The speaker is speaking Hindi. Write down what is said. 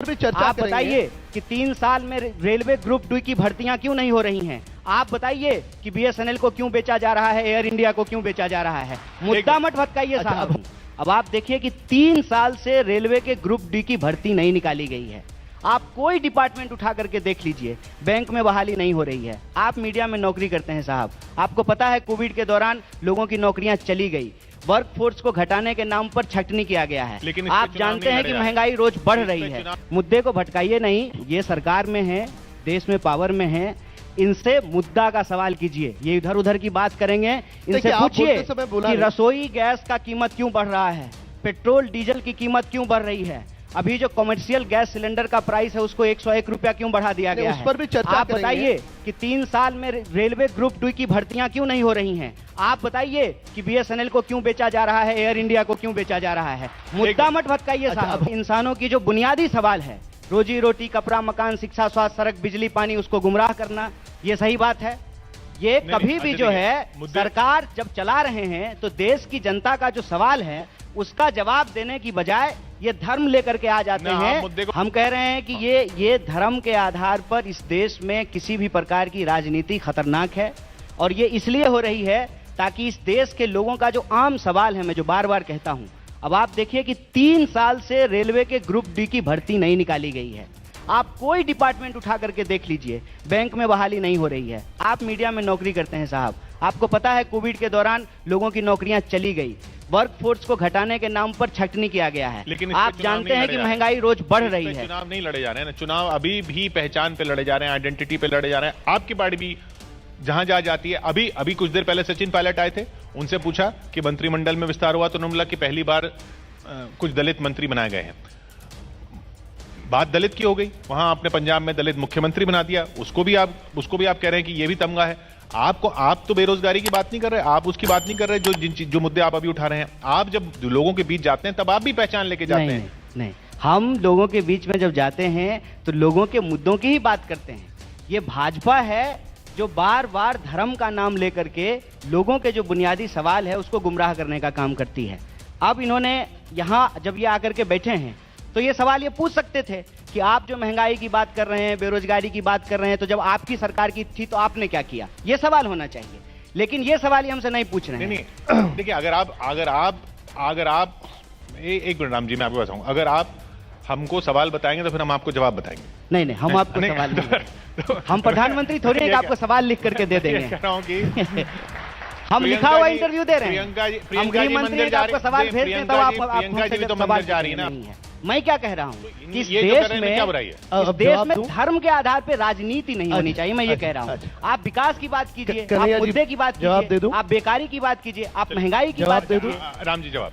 भी चर्चा आप बताइए कि 3 साल में रेलवे ग्रुप डी की भर्तियां क्यों नहीं हो रही हैं? आप बताइए कि बीएसएनएल को क्यों बेचा जा रहा है, एयर इंडिया को क्यों बेचा जा रहा है? मुद्दा मत भटकाइए साहब। अब आप देखिए कि 3 साल से रेलवे के ग्रुप डी की भर्ती नहीं निकाली गई है। आप कोई डिपार्टमेंट उठा करके देख लीजिए, बैंक में बहाली नहीं हो रही है। आप मीडिया में नौकरी करते हैं साहब, आपको पता है कोविड के दौरान लोगों की नौकरियां चली गई, वर्क फोर्स को घटाने के नाम पर छटनी किया गया है। लेकिन आप जानते हैं कि महंगाई रोज बढ़ रही है। मुद्दे को भटकाइए नहीं, ये सरकार में है, देश में पावर में है, इनसे मुद्दा का सवाल कीजिए। ये इधर उधर की बात करेंगे, इनसे पूछिए कि रसोई गैस का कीमत क्यों बढ़ रहा है, पेट्रोल डीजल की कीमत क्यों बढ़ रही है, अभी जो कमर्शियल गैस सिलेंडर का प्राइस है उसको 101 रुपया क्यों बढ़ा दिया गया है? उस पर भी चर्चा आप बताइए कि 3 साल में रेलवे ग्रुप डी की भर्तियां क्यों नहीं हो रही हैं? आप बताइए कि बीएसएनएल को क्यों बेचा जा रहा है, एयर इंडिया को क्यों बेचा जा रहा है? मुद्दा मत भटकाइए साहब। इंसानों की जो बुनियादी सवाल है, रोजी रोटी, कपड़ा, मकान, शिक्षा, स्वास्थ्य, सड़क, बिजली, पानी, उसको गुमराह करना, ये सही बात है? ये कभी भी जो है सरकार जब चला रहे हैं तो देश की जनता का जो सवाल है उसका जवाब देने की बजाय ये धर्म लेकर के आ जाते हैं। हम कह रहे हैं कि ये धर्म के आधार पर इस देश में किसी भी प्रकार की राजनीति खतरनाक है, और ये इसलिए हो रही है ताकि इस देश के लोगों का जो आम सवाल है, मैं जो बार बार कहता हूं, अब आप देखिए कि 3 साल से रेलवे के ग्रुप डी की भर्ती नहीं निकाली गई है। आप कोई डिपार्टमेंट उठा करके देख लीजिए, बैंक में बहाली नहीं हो रही है। आप मीडिया में नौकरी करते हैं साहब, आपको पता है कोविड के दौरान लोगों की नौकरियां चली गई, वर्क फोर्स को घटाने के नाम पर छटनी किया गया है। लेकिन आप जानते हैं कि महंगाई रोज बढ़ रही है। चुनाव नहीं लड़े जा रहे हैं ना, चुनाव अभी भी पहचान पे लड़े जा रहे हैं, आइडेंटिटी पे लड़े जा रहे हैं। आपकी पार्टी भी जहां जहां जाती है, अभी कुछ देर पहले सचिन पायलट आए थे, उनसे पूछा कि मंत्रिमंडल में विस्तार हुआ तो उन्होंने बोला कि पहली बार कुछ दलित मंत्री बनाए गए हैं। बात दलित की हो गई, वहां आपने पंजाब में दलित मुख्यमंत्री बना दिया, उसको भी आप कह रहे हैं कि ये भी तमगा है। आप तो बेरोजगारी की बात नहीं कर रहे, आप उसकी बात नहीं कर रहे जो मुद्दे आप अभी उठा रहे हैं। आप जब लोगों के बीच जाते हैं तब आप भी पहचान लेके जाते हैं। नहीं, हम लोगों के बीच में जब जाते हैं तो लोगों के मुद्दों की ही बात करते हैं। ये भाजपा है जो बार बार धर्म का नाम लेकर के लोगों के जो बुनियादी सवाल है उसको गुमराह करने का काम करती है। अब इन्होंने यहाँ जब ये आकर के बैठे हैं तो ये सवाल ये पूछ सकते थे कि आप जो महंगाई की बात कर रहे हैं, बेरोजगारी की बात कर रहे हैं, तो जब आपकी सरकार की थी तो आपने क्या किया? ये सवाल होना चाहिए, लेकिन ये सवाल ही हमसे नहीं पूछ रहे हैं। नहीं, देखिए, अगर आप एक मिनट राम जी, मैं आपको बताऊं, अगर आप हमको सवाल बताएंगे तो फिर हम आपको जवाब बताएंगे। नहीं, हम आपको सवाल नहीं, हम प्रधानमंत्री थोड़ी है कि आपको सवाल लिख करके दे देंगे। कह रहा हूं कि हम लिखा हुआ इंटरव्यू दे रहे हैं। हम गृह मंत्री आपको सवाल भेज दें तब आप सवाल जा रही है ना। मैं क्या कह रहा हूँ कि इस देश में धर्म के आधार पर राजनीति नहीं होनी चाहिए। मैं ये कह रहा हूँ, आप विकास की बात कीजिए, आप मुद्दे की बात कीजिए, आप बेकारी की बात कीजिए, आप महंगाई की बात कीजिए। राम जी जवाब